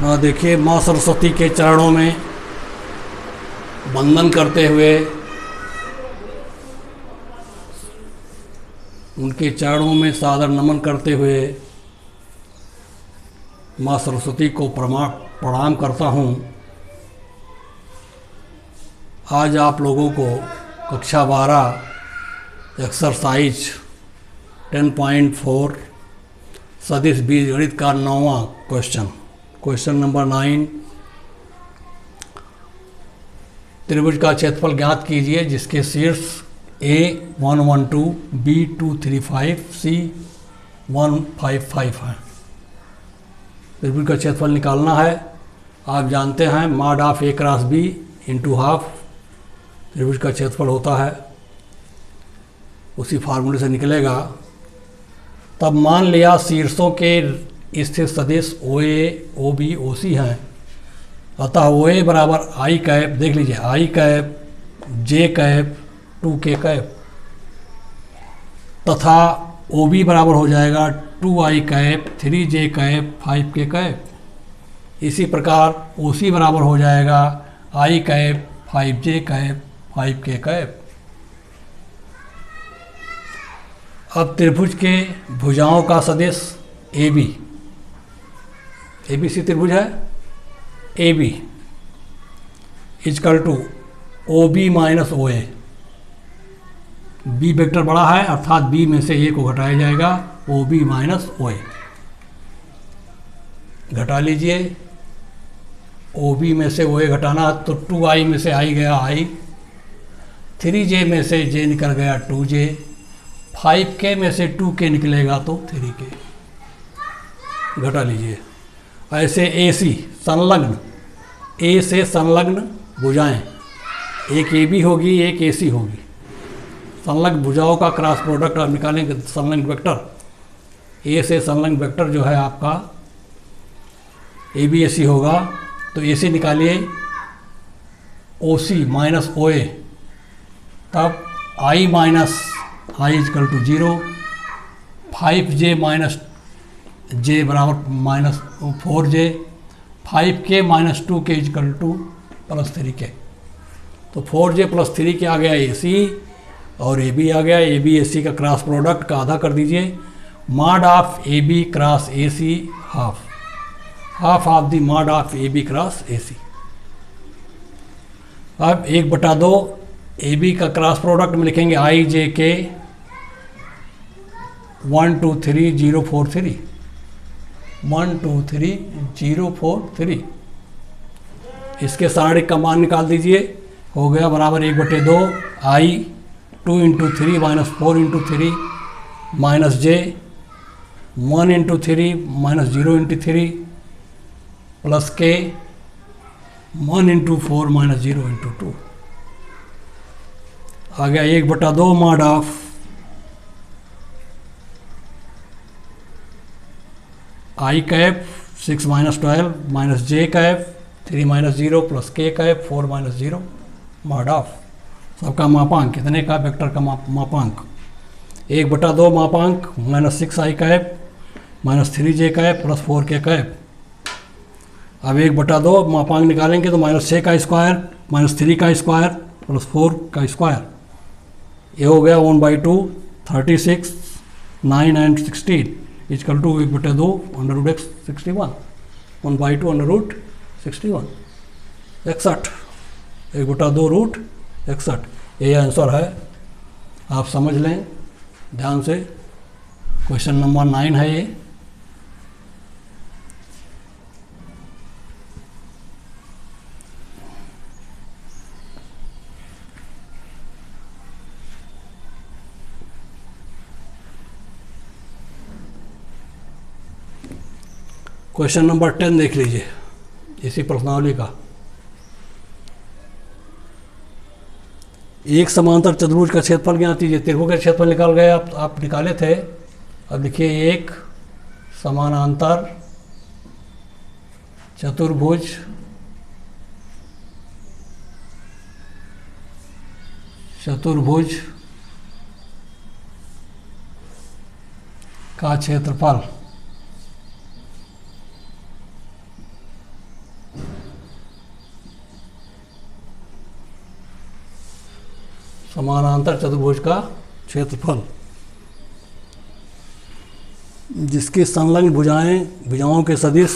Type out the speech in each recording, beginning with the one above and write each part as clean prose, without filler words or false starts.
देखिए माँ सरस्वती के चरणों में वंदन करते हुए, उनके चरणों में सादर नमन करते हुए माँ सरस्वती को प्रणाम करता हूँ। आज आप लोगों को कक्षा 12 एक्सरसाइज 10.4 सदिश बीजगणित का 9वां क्वेश्चन नंबर 9, त्रिभुज का क्षेत्रफल ज्ञात कीजिए जिसके शीर्ष A112, B235, C155 है। त्रिभुज का क्षेत्रफल निकालना है। आप जानते हैं mod of A cross B into half त्रिभुज का क्षेत्रफल होता है, उसी फार्मूले से निकलेगा। तब मान लिया शीर्षों के स्थित सदिश OA, OB, OC हैं, अतः OA बराबर I कैप, देख लीजिए I cap, J cap, 2K cap, तथा OB बराबर हो जाएगा 2I cap, 3J cap, 5K cap. इसी प्रकार OC बराबर हो जाएगा I cap, 5J cap, 5K cap. अब त्रिभुज के भुजाओं का सदिश AB, ABC त्रिभुज है, AB equal to OB minus OA। B vector बड़ा है अर्थात B में से A को घटाया जाएगा, OB माइनस OA। घटा लीजिए, OB में से OA घटाना तो 2I में से I गया I, 3J में से J निकल गया 2J, 5K में से 2K निकलेगा तो 3K। घटा लीजिए। ऐसे AC संलग्न, A से संलग्न भुजाएं, एक AB होगी एक AC होगी। संलग्न भुजाओं का क्रॉस प्रोडक्ट आप निकालेंगे, संलग्न वेक्टर A से संलग्न वेक्टर जो है आपका ABAC होगा। तो AC निकालिए, OC माइनस OA, तब I minus I equal to 0, 5J minus J बराबर minus 4J, 5K minus 2K equal to plus 3K। तो 4J प्लस 3K आ गया AC और AB आ गया। ABAC का क्रॉस प्रोडक्ट का आधा कर दीजिए। Mod of AB cross AC half of the mod of AB cross AC। अब 1/2 AB का क्रॉस प्रोडक्ट में लिखेंगे IJK 1 2 3 0 4 3, 1 2 3 0 4 3। इसके सारे का मान निकाल दीजिए, हो गया बराबर 1/2 I 2 into 3 minus 4 into 3 minus J 1 into 3 minus 0 into 3 plus K 1 into 4 minus 0 into 2। आ गया 1/2 mod of I cap 6 minus 12 minus J cap 3 minus 0 plus K cap 4 minus 0 mod of सबका मापांक, कितने का वेक्टर का मापांक 1/2 मापांक minus 6I cap minus 3J cap plus 4K cap. अब 1/2 मापांक निकालेंगे तो माइनस 6 का स्क्वायर माइनस 3 का स्क्वायर प्लस 4 का स्क्वायर, ये हो गया 1/2 36 9 and 16 equal to 1/2 under root x 61, 1/2 under root 61 61, 1/2 root 61। ये आंसर है, आप समझ लें ध्यान से। क्वेश्चन नंबर 9 है ये। क्वेश्चन नंबर 10 देख लीजिए इसी प्रश्नावली का। एक समांतर चतुर्भुज का क्षेत्रफल ज्ञात कीजिए। त्रिभुज का क्षेत्रफल निकाल गए आप निकाले थे। अब लिखिए एक समानांतर चतुर्भुज का क्षेत्रफल समानांतर चतुर्भुज का क्षेत्रफल जिसकी संलग्न भुजाओं के सदिश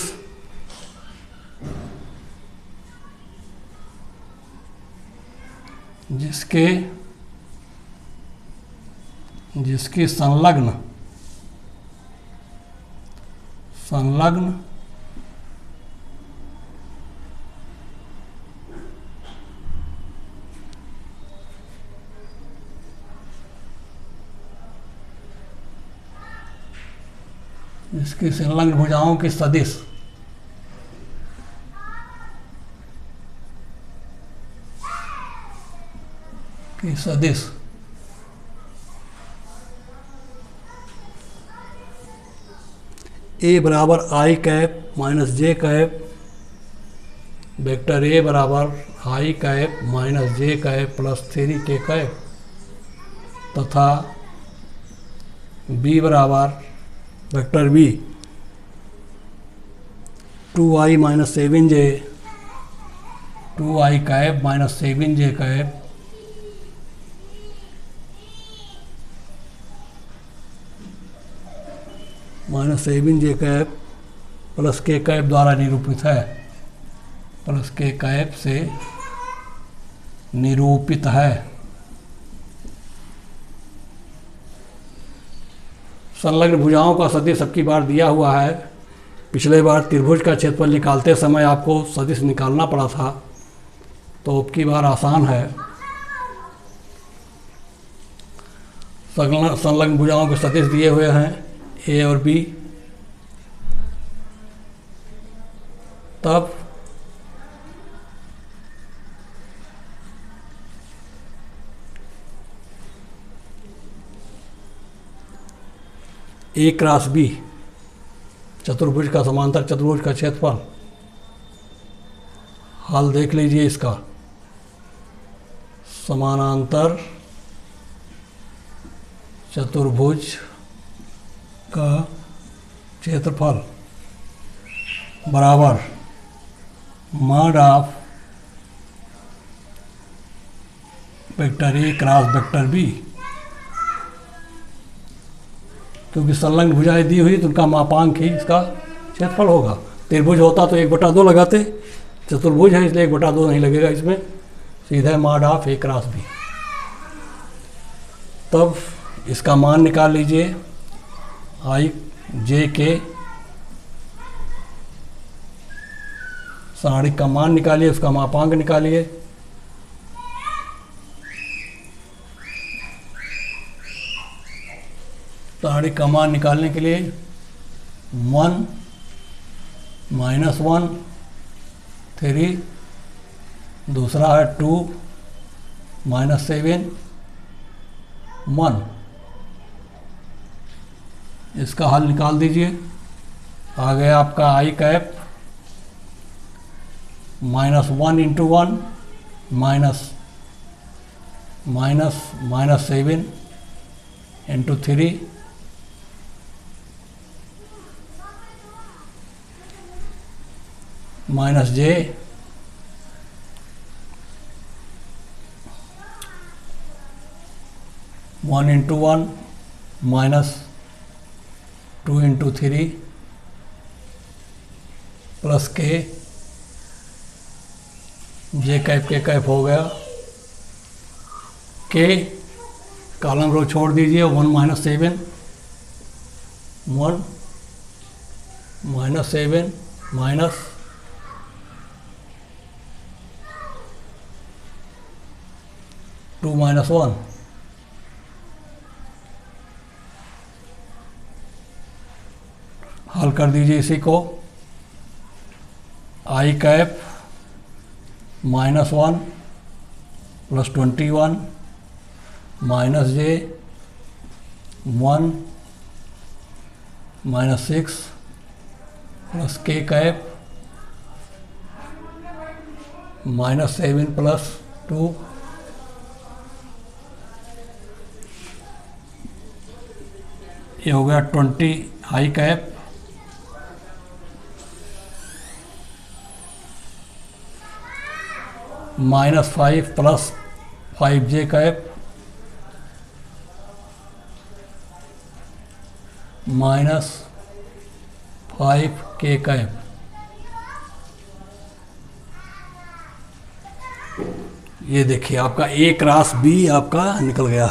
जिसकी संलग्न भुजाओं की सदिश ए बराबर i cap minus j cap, vector A बराबर i cap minus j cap plus 3k cap तथा बी बराबर vector B 2i minus 7j 2i cap minus 7j cap minus 7j cap plus k cap द्वारा निरूपित है, plus k cap से निरूपित है। संलग्न भुजाओं का सदिश सबकी बार दिया हुआ है। पिछले बार त्रिभुज का क्षेत्रफल निकालते समय आपको सदिश निकालना पड़ा था, तो अब की बार आसान है। संलग्न भुजाओं के सदिश दिए हुए हैं ए और बी, तब ए क्रॉस बी चतुर्भुज का समांतर चतुर्भुज का क्षेत्रफल। हल देख लीजिए इसका। समानांतर चतुर्भुज का क्षेत्रफल बराबर mod of vector A cross vector B. क्योंकि संलग्न भुजाएं दी हुई तो उनका मापांक ही इसका क्षेत्रफल होगा। त्रिभुज होता तो 1/2 लगाते, चतुर्भुज है इसलिए 1/2 नहीं लगेगा इसमें, सीधा mod of A cross B. तब इसका मान निकाल लीजिए, आई जे के सारणिक का मान निकालिए, उसका मापांक निकालिए। सारणिक का मान निकालने के लिए 1 -1 3, दूसरा है 2 -7 1। इसका हल निकाल दीजिए। आ गया आपका आई कैप -1 × 1 -7 × 3 -j 1 × 1 -2 × 3 प्लस k, जे कैप के कैप हो गया। k कॉलम रो छोड़ दीजिए, 1 -7 1 -7 माइनस 2 -1। हल कर दीजिए इसी को। I cap -1 + 21 -j 1 -6 plus k cap -7 + 2 ये हो गया 20 i cap -5 + 5j cap minus 5k cap. ये देखिए आपका A क्रॉस B आपका निकल गया।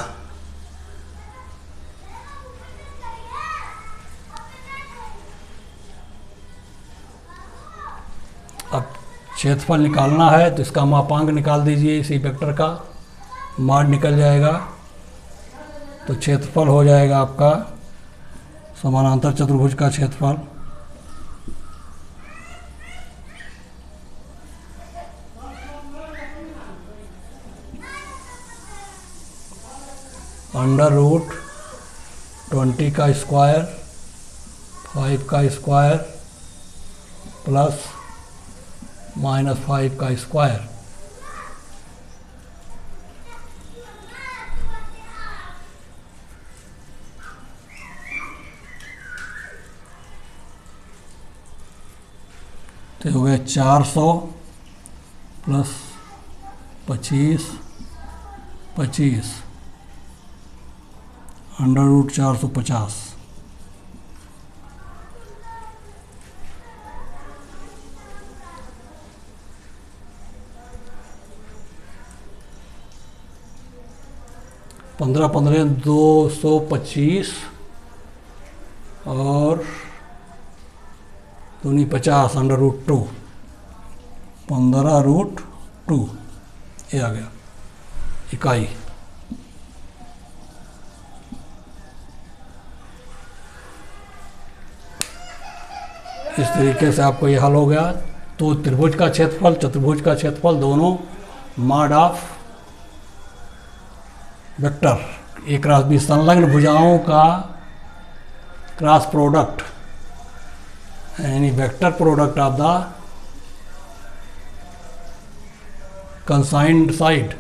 अब क्षेत्रफल निकालना है तो इसका मापांक निकाल दीजिए, इसी वेक्टर का माड निकल जाएगा तो क्षेत्रफल हो जाएगा आपका समानांतर चतुर्भुज का क्षेत्रफल अंडर रूट 20 का स्क्वायर 5 का स्क्वायर प्लस -5 का स्क्वायर। तो हो गया 400 प्लस 25 25 अंडर रूट 450। पंद्रह 225 और दूनी 50 अंडर रूट 2 15√2 ये आ गया इकाई। इस तरीके से आपको ये हल हो गया। तो त्रिभुज का क्षेत्रफल चतुर्भुज का क्षेत्रफल दोनों mod of vector A cross B संलग्न भुजाओं का क्रॉस प्रोडक्ट यानी vector product of the consigned side.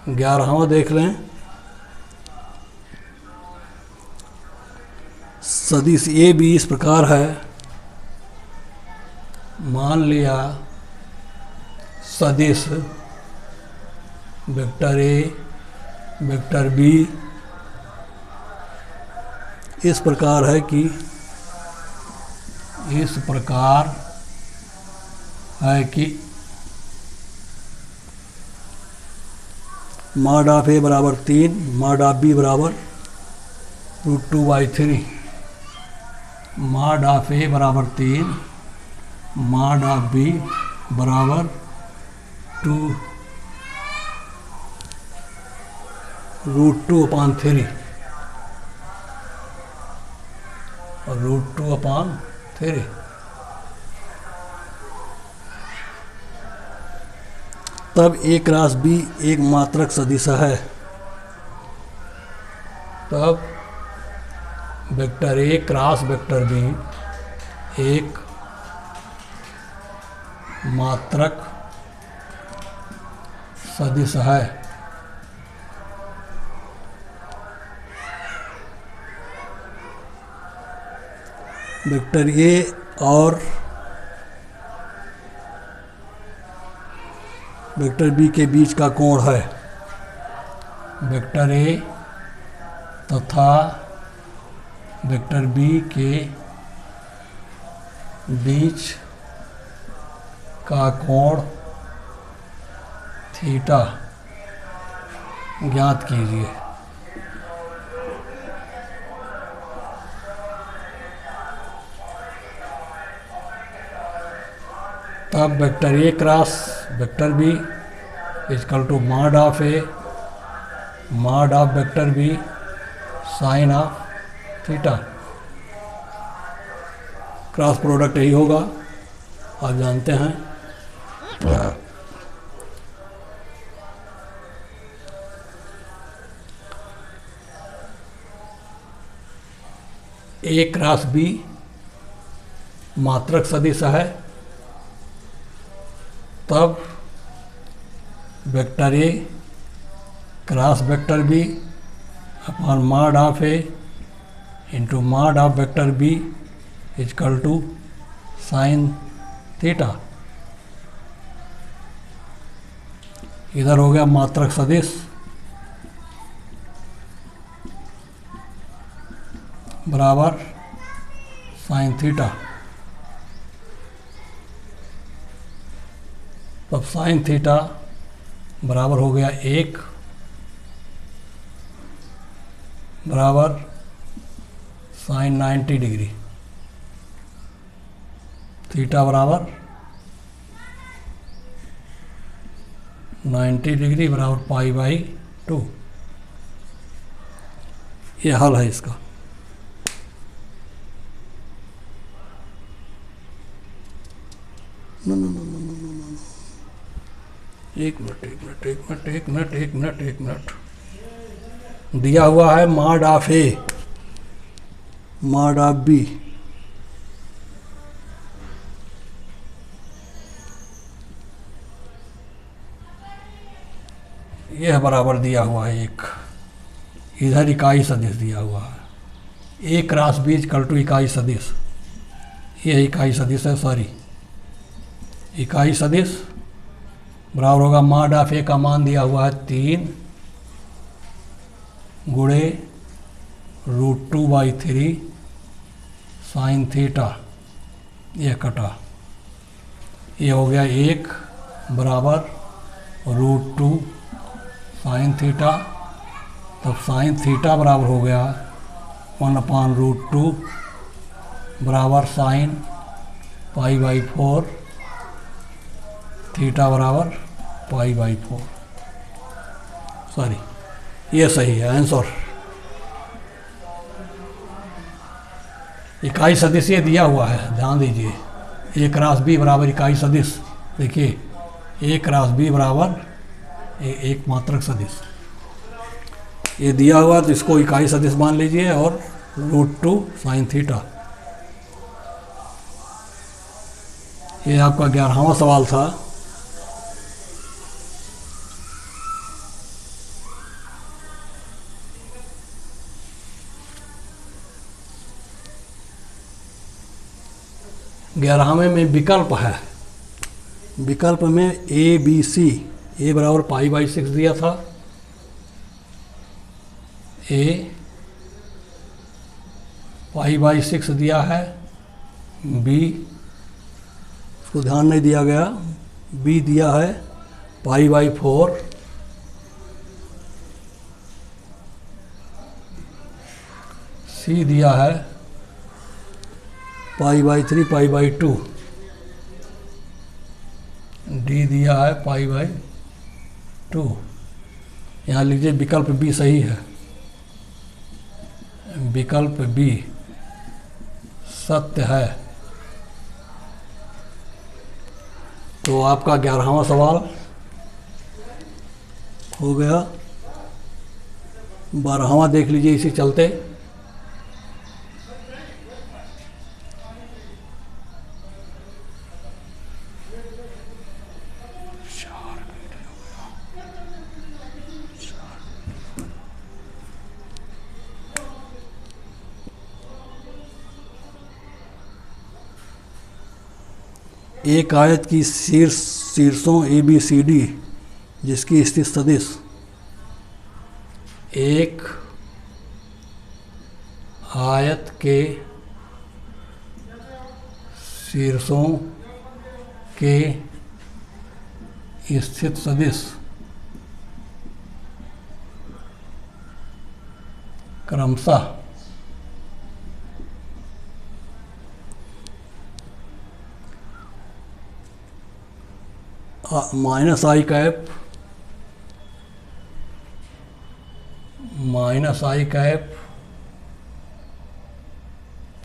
ग्यारहवां देख लें। सदिश ए बी इस प्रकार है। मान लिया सदिश वेक्टर ए वेक्टर बी इस प्रकार है कि मॉड ऑफ ए बराबर 3 मॉड ऑफ बी बराबर √2/3। मॉड ऑफ ए बराबर 3 मॉड ऑफ बी बराबर 2√2/3 और √2/3। तब A क्रॉस B एक मात्रक सदिश है। तब vector A cross vector B एक मात्रक सदिश है। वेक्टर A और वेक्टर B के बीच का कोण है। वेक्टर A तथा वेक्टर B के बीच का कोण थीटा ज्ञात कीजिए। तब vector A cross vector B equal to mod of A mod of vector B sine of theta. Cross product यही होगा, आप जानते हैं। A क्रॉस B मात्रक सदिश है। तब vector A cross vector B upon mod of A into mod of vector B equal to sine theta. इधर हो गया मात्रक सदिश बराबर साइन थीटा। तब साइन थीटा बराबर हो गया 1 बराबर साइन 90 डिग्री। थीटा बराबर 90 डिग्री बराबर π/2। ये हल है इसका। No no no no no no no, एक मिनट दिया हुआ है mod of A mod of B. यह बराबर दिया हुआ है एक, इधर इकाई सदिश दिया हुआ है। ए क्रॉस बी इक्वल टू इकाई सदिश, यह इकाई सदिश है, सॉरी इकाई सदिश बराबर होगा मॉड ऑफ ए का मान दिया हुआ है 3 गुणे √2/3 साइन थीटा। यह कटा, ये हो गया 1 बराबर √2 साइन थीटा। तब साइन थीटा बराबर हो गया 1/√2 बराबर साइन π/4, थीटा बराबर π/4। सॉरी, ये सही है आंसर। इकाई सदिश ये दिया हुआ है, ध्यान दीजिए। ए क्रॉस बी बराबर इकाई सदिश, देखिए ए क्रॉस बी बराबर एक मात्रक सदिश ये दिया हुआ, तो इसको इकाई सदिश मान लीजिए और √2 साइन थीटा। ये आपका 11वां सवाल था। ग्यारहवें में विकल्प है। विकल्प में ए बी सी, ए बराबर π/6 दिया था, ए π/6 दिया है, बी उसको ध्यान नहीं दिया गया, बी दिया है π/4, सी दिया है π/3 π/2, डी दिया है π/2। यहाँ लीजिए विकल्प बी सही है, विकल्प बी सत्य है। तो आपका 11वां सवाल हो गया। 12वां देख लीजिए इसी चलते। एक आयत की शीर्षों ए बी सी डी जिसकी स्थित सदिश एक आयत के शीर्षों के स्थित सदिश क्रमशः -i cap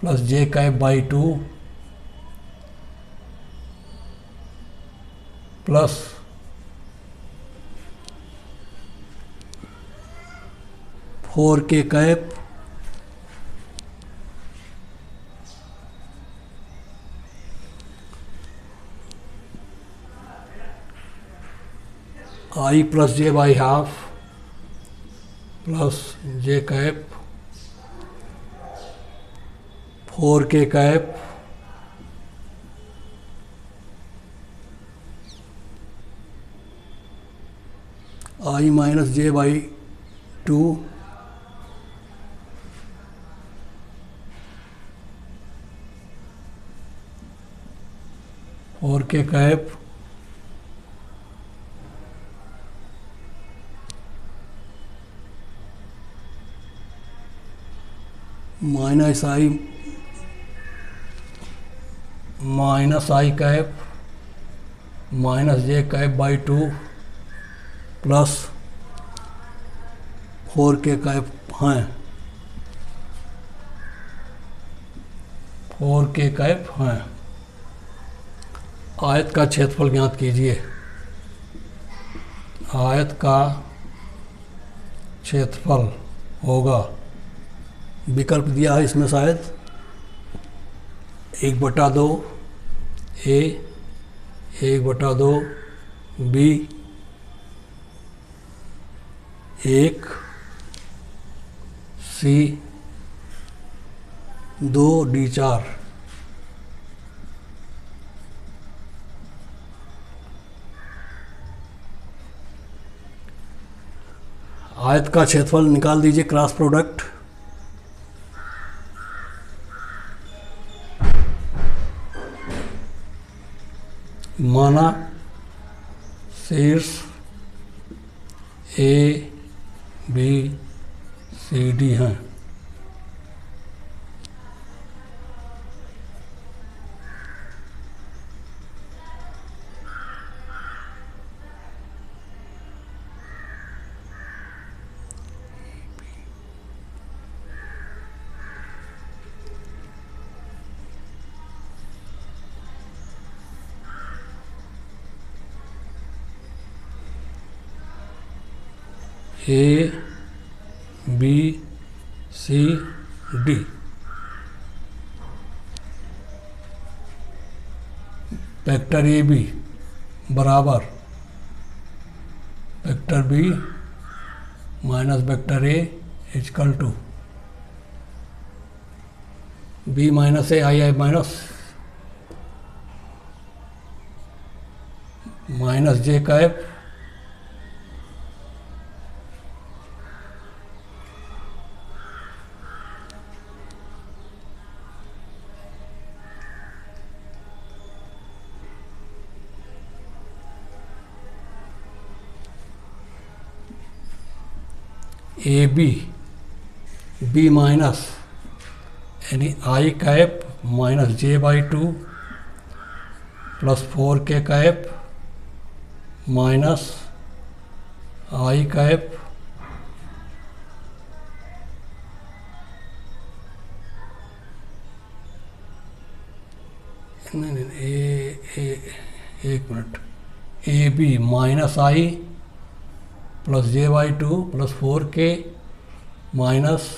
plus j cap plus k cap i plus j/½ plus j cap 4k cap I minus j by 2 4k cap minus i cap minus j cap by 2 plus 4k cap हैं 4k cap हैं। आयत का क्षेत्रफल ज्ञात कीजिए। आयत का क्षेत्रफल होगा, विकल्प दिया है इसमें शायद 1/2 ए, 1/2 बी, 1 सी, 2d4। आयत का क्षेत्रफल निकाल दीजिए, क्रॉस प्रोडक्ट। माना शीर्ष ए बी सी डी हैं। A B C D, vector A B बराबर vector B minus vector A equal to B minus A i minus j cap A B minus यानी i cap minus j by 2 plus 4k cap minus i cap एक minute, A B minus i plus j by 2 plus 4k minus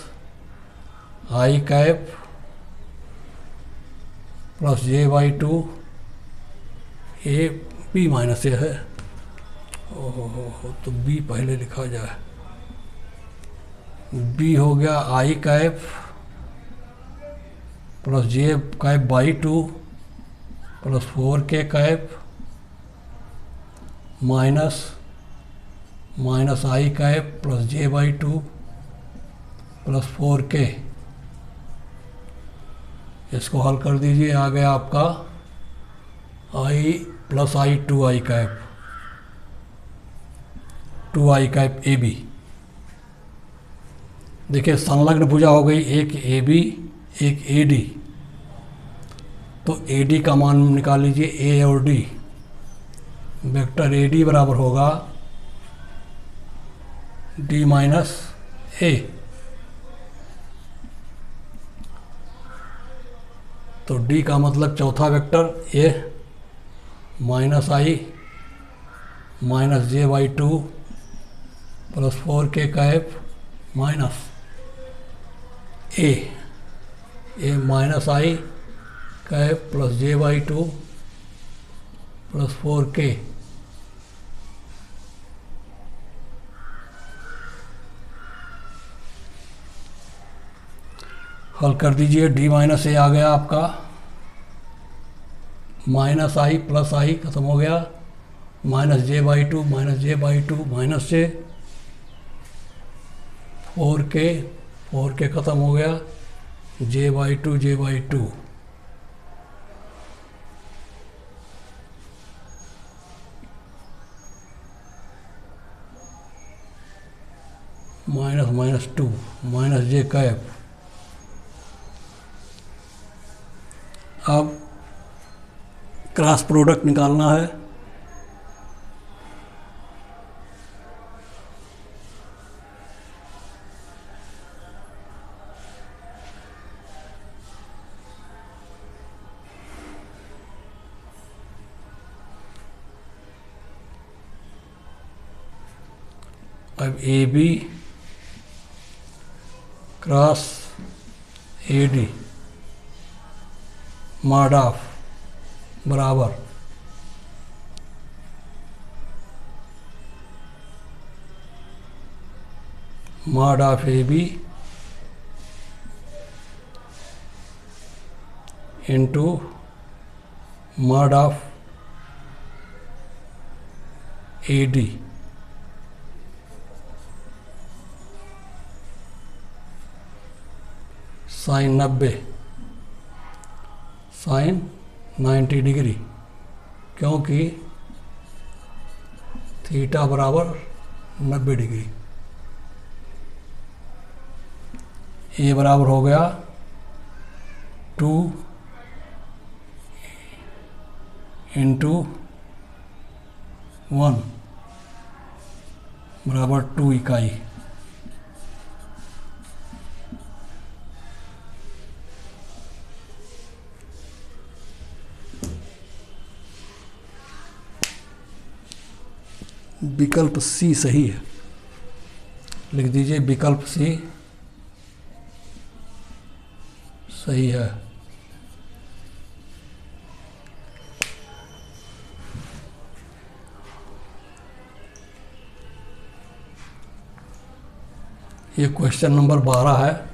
i cap plus j by 2 A B minus A है। ओहो तो B पहले लिखा जाए। B हो गया i cap plus j cap by 2 plus 4k cap minus i cap plus j by 2 plus 4k। इसको हल कर दीजिए, आ गया आपका i plus i 2i cap 2i cap A B. देखिए संलग्न भुजा हो गई, एक ए बी एक ए डी। तो ए डी का मान निकाल लीजिए, ए और डी। वेक्टर ए डी बराबर होगा डी माइनस ए। तो डी का मतलब चौथा vector A minus I minus j by 2 plus 4k cap minus A minus i cap plus j by 2 plus 4k। हल कर दीजिए। डी माइनस ए आ गया आपका माइनस आई प्लस आई खत्म हो गया, minus j by two minus j by two minus j, 4 के ख़त्म हो गया, j by two minus minus two minus j cap. अब क्रॉस प्रोडक्ट निकालना है। अब A B cross A D mod of बराबर mod of A B into mod of A D sine 90 sine 90 degree, क्योंकि थीटा बराबर 90 degree. ये बराबर हो गया 2 इंटू 1 बराबर 2 इकाई। विकल्प सी सही है, लिख दीजिए विकल्प सी सही है। ये क्वेश्चन नंबर 12 है।